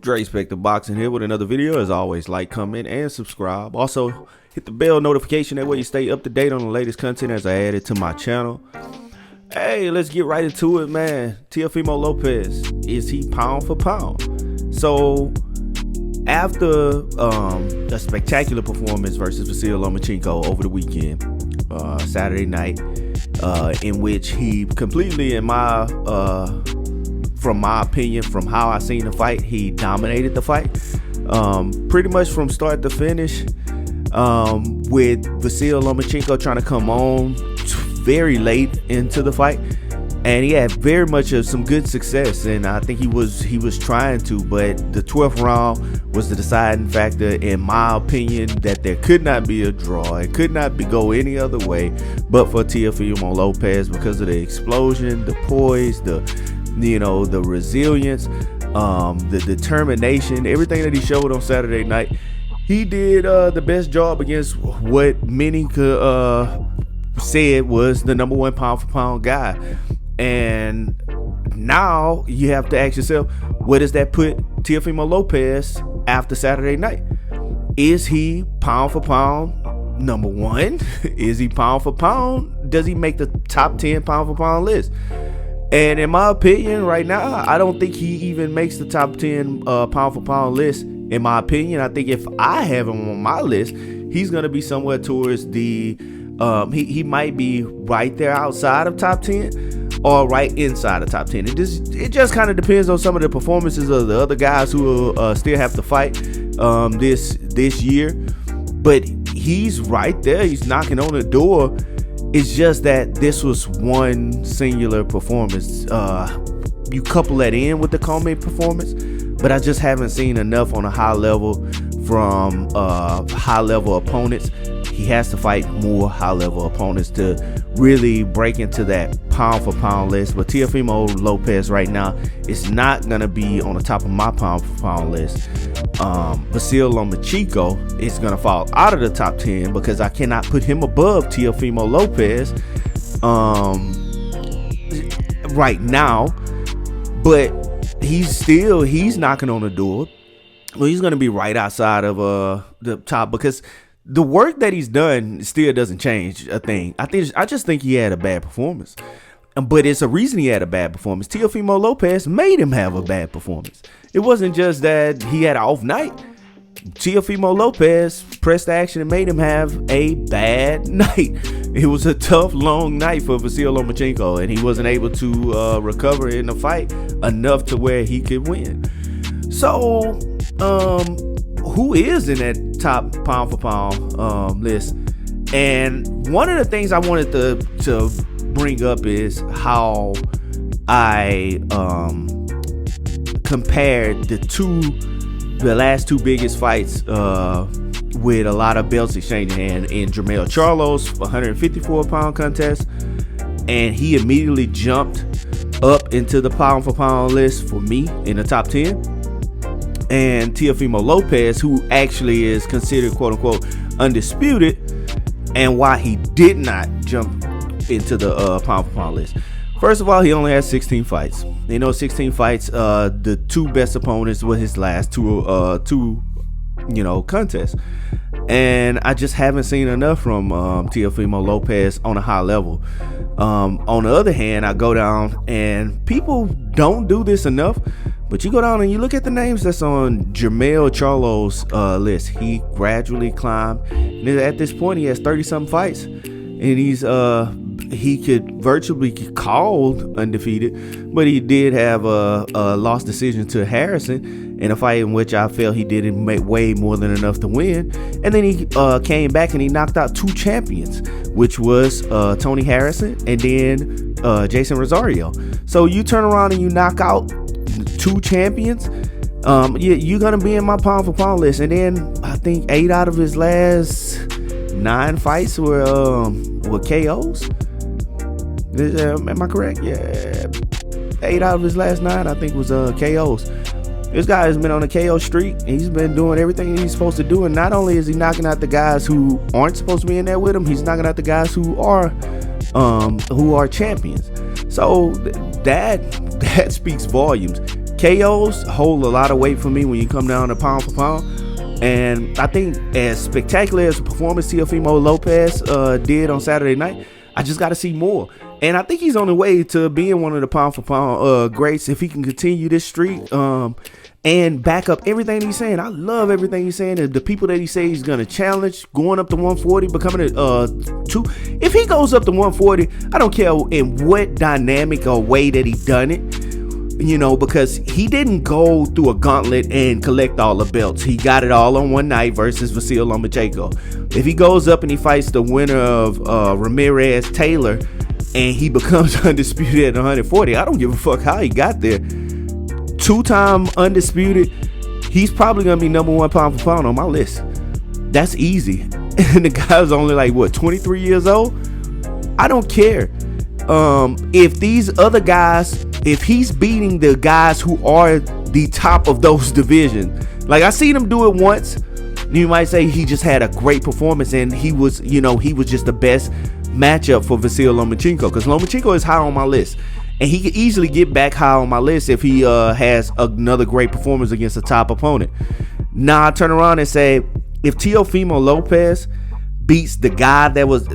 Dre Spectre Boxing here with another video. As always, like, comment, and subscribe. Also, hit the bell notification. That way you stay up to date on the latest content as I add it to my channel. Hey, let's get right into it, man. Teofimo Lopez, is he pound for pound? So, after a spectacular performance versus Vasyl Lomachenko over the weekend, Saturday night, in which he completely, from my opinion, from how I seen the fight, he dominated the fight, pretty much from start to finish, with Vasyl Lomachenko trying to come on very late into the fight, and he had very much of some good success, and I think he was trying to, but the 12th round was the deciding factor, in my opinion, that there could not be a draw. It could not go any other way but for Teofimo Lopez, because of the explosion, the poise, the resilience, the determination, everything that he showed on Saturday night. He did the best job against what many said was the number one pound for pound guy. And now you have to ask yourself, where does that put Teofimo Lopez after Saturday night? Is he pound for pound number one? Is he pound for pound? Does he make the top 10 pound for pound list? And in my opinion, right now, I don't think he even makes the top 10 pound for pound list. In my opinion, I think if I have him on my list, he's going to be somewhere towards the, he might be right there outside of top 10 or right inside of top 10. It just kind of depends on some of the performances of the other guys who still have to fight this year. But he's right there. He's knocking on the door. It's just that this was one singular performance. You couple that in with the Comey performance, but I just haven't seen enough on a high level from high level opponents. He has to fight more high level opponents to really break into that pound for pound list. But Teofimo Lopez right now is not gonna be on the top of my pound for pound list. Vasyl Lomachenko is gonna fall out of the top 10 because I cannot put him above Teofimo Lopez right now. But he's knocking on the door. Well, he's gonna be right outside of the top, because the work that he's done still doesn't change a thing. I just think he had a bad performance. But it's a reason he had a bad performance. Teofimo Lopez made him have a bad performance. It wasn't just that he had an off night. Teofimo Lopez pressed action and made him have a bad night. It was a tough, long night for Vasyl Lomachenko, and he wasn't able to recover in the fight enough to where he could win. So, who is in that top pound for pound list? And one of the things I wanted to bring up is how I compared the last two biggest fights with a lot of belts exchanging hand in Jermell Charlo's 154 pound contest, and he immediately jumped up into the pound for pound list for me in the top 10. And Teofimo Lopez, who actually is considered quote unquote undisputed, and why he did not jump into the pound for pound list. First of all, he only had 16 fights. 16 fights. The two best opponents were his last two contests, and I just haven't seen enough from Teofimo Lopez on a high level. On the other hand, I go down, and people don't do this enough, but you go down and you look at the names that's on Jermell Charlo's list. He gradually climbed, and at this point he has 30-something fights, and he could virtually be called undefeated, but he did have a lost decision to Harrison in a fight in which I felt he didn't make way more than enough to win. And then he came back and he knocked out two champions, which was Tony Harrison and then Jason Rosario. So you turn around and you knock out two champions, you're gonna be in my pound for pound list. And then I think 8 out of his last 9 fights were KOs. Am I correct? Yeah, 8 out of his last 9 I think was KOs. This guy has been on a KO streak. He's been doing everything he's supposed to do, and not only is he knocking out the guys who aren't supposed to be in there with him, he's knocking out the guys who are champions. So that speaks volumes. KOs hold a lot of weight for me when you come down to pound for pound. And I think as spectacular as a performance Teofimo Lopez did on Saturday night, I just got to see more. And I think he's on the way to being one of the pound for pound greats if he can continue this streak and back up everything he's saying. I love everything he's saying. The people that he says he's going to challenge, going up to 140, becoming a two. If he goes up to 140, I don't care in what dynamic or way that he done it. You know, because he didn't go through a gauntlet and collect all the belts. He got it all on one night versus Vasyl Lomachenko. If he goes up and he fights the winner of Ramirez Taylor and he becomes undisputed at 140, I don't give a fuck how he got there. 2-time undisputed, he's probably going to be number one pound for pound on my list. That's easy. And the guy's only like, what, 23 years old? I don't care. If these other guys, if he's beating the guys who are the top of those divisions, like I seen him do it once, you might say he just had a great performance and he was just the best matchup for Vasyl Lomachenko, because Lomachenko is high on my list and he could easily get back high on my list if he has another great performance against a top opponent. Now I turn around and say, if Teofimo Lopez beats the guy that was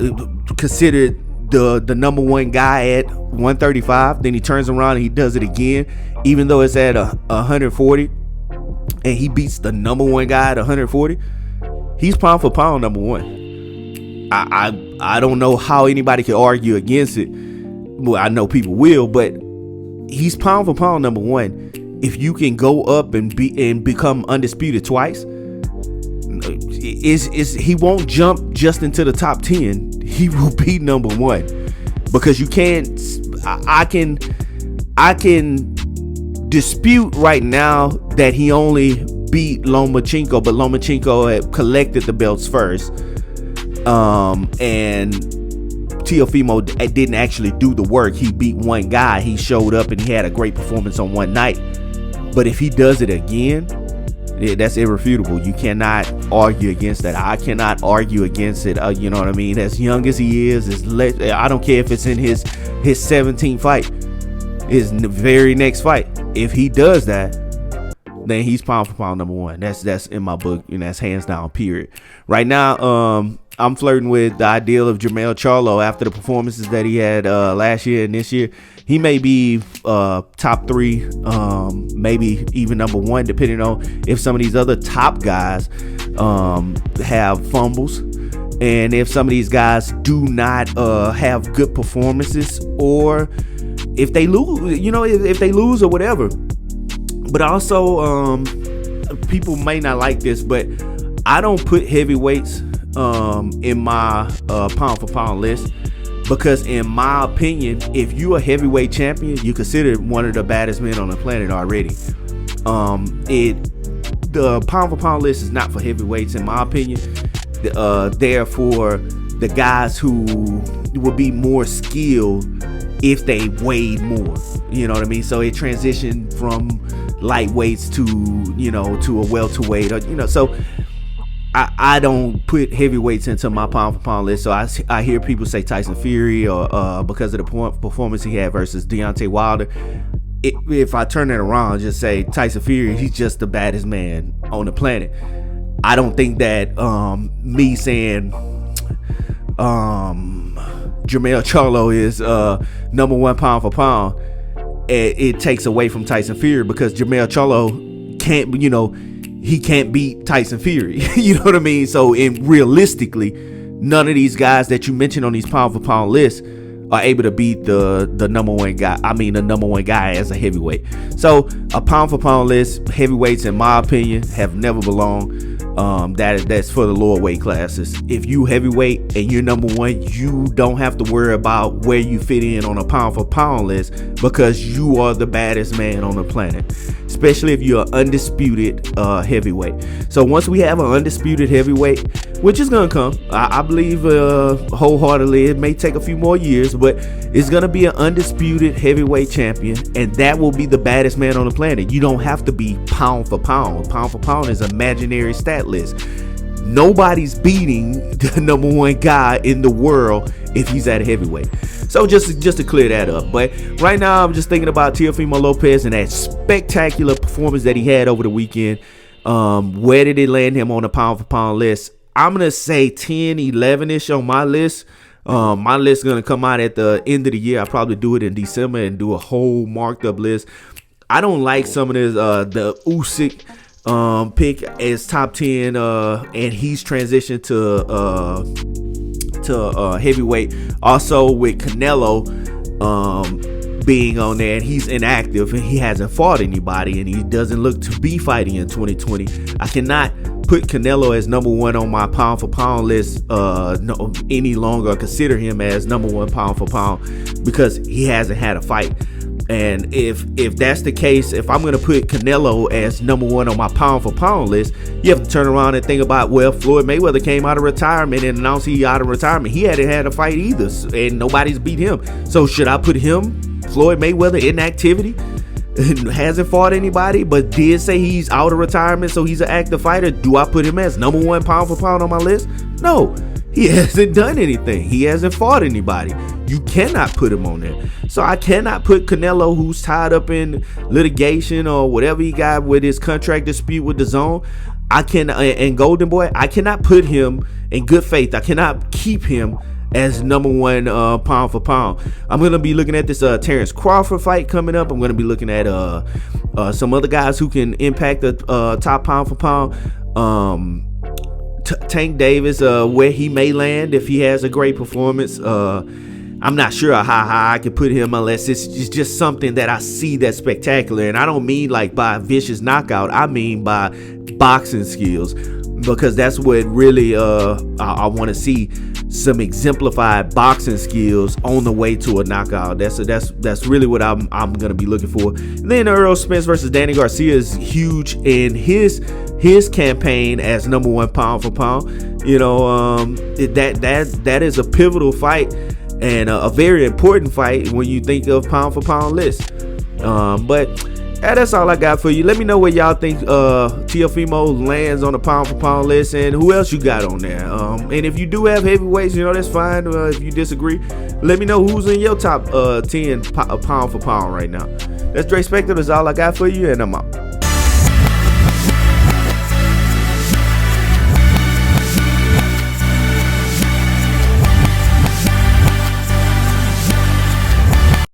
considered the number one guy at 135, then he turns around and he does it again, even though it's at 140, and he beats the number one guy at 140, he's pound for pound number one. I don't know how anybody can argue against it. Well, I know people will, but he's pound for pound number one. If you can go up and become undisputed twice, he won't jump just into the top 10. He will be number one, because you can't. I can dispute right now that he only beat Lomachenko, but Lomachenko had collected the belts first, and Teofimo didn't actually do the work. He beat one guy. He showed up and he had a great performance on one night. But if he does it again, that's irrefutable. You cannot argue against that. I cannot argue against it. You know what I mean? As young as he is, I don't care if it's in his 17th fight, his very next fight. If he does that, then he's pound for pound number one. That's in my book, and that's hands down, period. Right now, I'm flirting with the ideal of Jermell Charlo after the performances that he had last year and this year. He may be top 3, maybe even number 1, depending on if some of these other top guys have fumbles, and if some of these guys do not have good performances, or if they lose, if they lose or whatever. But also, people may not like this, but I don't put heavyweights in my pound for pound list, because in my opinion, if you're a heavyweight champion, you consider one of the baddest men on the planet already. The pound for pound list is not for heavyweights, in my opinion. They're for the guys who would be more skilled if they weighed more. You know what I mean? So it transitioned from lightweights to a welterweight. So I don't put heavyweights into my pound for pound list. So I hear people say Tyson Fury, or because of the performance he had versus Deontay Wilder. If I turn it around, just say Tyson Fury, he's just the baddest man on the planet. I don't think that me saying Jermell Charlo is number 1 pound for pound, it takes away from Tyson Fury, because Jermell Charlo can't, he can't beat Tyson Fury. You know what I mean? So realistically, none of these guys that you mentioned on these pound for pound lists are able to beat the number one guy. The number one guy as a heavyweight. So a pound for pound list, heavyweights, in my opinion, have never belonged. That's for the lower weight classes. If you heavyweight and you're number 1, you don't have to worry about where you fit in on a pound for pound list, because you are the baddest man on the planet, especially if you're an undisputed heavyweight. So once we have an undisputed heavyweight, which is gonna come, I believe wholeheartedly, it may take a few more years, but it's gonna be an undisputed heavyweight champion, and that will be the baddest man on the planet. You don't have to be pound for pound. Pound for pound is imaginary stat list. Nobody's beating the number 1 guy in the world if he's at a heavyweight. So just to clear that up. But right now, I'm just thinking about Teofimo Lopez and that spectacular performance that he had over the weekend. Where did it land him on the pound for pound list? I'm going to say 10, 11-ish on my list. My list is going to come out at the end of the year. I'll probably do it in December and do a whole marked up list. I don't like some of this, the Usyk pick as top 10, and he's transitioned to heavyweight. Also with Canelo being on there, and he's inactive and he hasn't fought anybody, and he doesn't look to be fighting in 2020. I cannot put Canelo as number one on my pound for pound list no, any longer, consider him as number one pound for pound, because he hasn't had a fight. And if that's the case, if I'm going to put Canelo as number one on my pound for pound list, you have to turn around and think about, well, Floyd Mayweather came out of retirement and announced he out of retirement. He hadn't had a fight either, and nobody's beat him. So should I put him, Floyd Mayweather, in activity? Hasn't fought anybody, but did say he's out of retirement, so he's an active fighter. Do I put him as number one pound for pound on my list? No. He hasn't done anything. He hasn't fought anybody. You cannot put him on there. So I cannot put Canelo, who's tied up in litigation or whatever he got with his contract dispute with DAZN. And Golden Boy, I cannot put him in good faith. I cannot keep him as number one pound for pound. I'm going to be looking at this Terrence Crawford fight coming up. I'm going to be looking at some other guys who can impact the top pound for pound. Tank Davis, where he may land if he has a great performance. I'm not sure how high I can put him unless it's just something that I see that's spectacular. And I don't mean like by vicious knockout. I mean by boxing skills, because that's what really I want to see, some exemplified boxing skills on the way to a knockout. That's really what I'm gonna be looking for. And then Errol Spence versus Danny Garcia is huge in his campaign as number one pound for pound. You know, that is a pivotal fight and a very important fight when you think of pound for pound list. But that's all I got for you. Let me know where y'all think Teofimo lands on the pound for pound list, and who else you got on there. And if you do have heavyweights, you know, that's fine. If you disagree, let me know who's in your top 10 pound for pound right now. That's Dre Spector. That's all I got for you, and I'm out.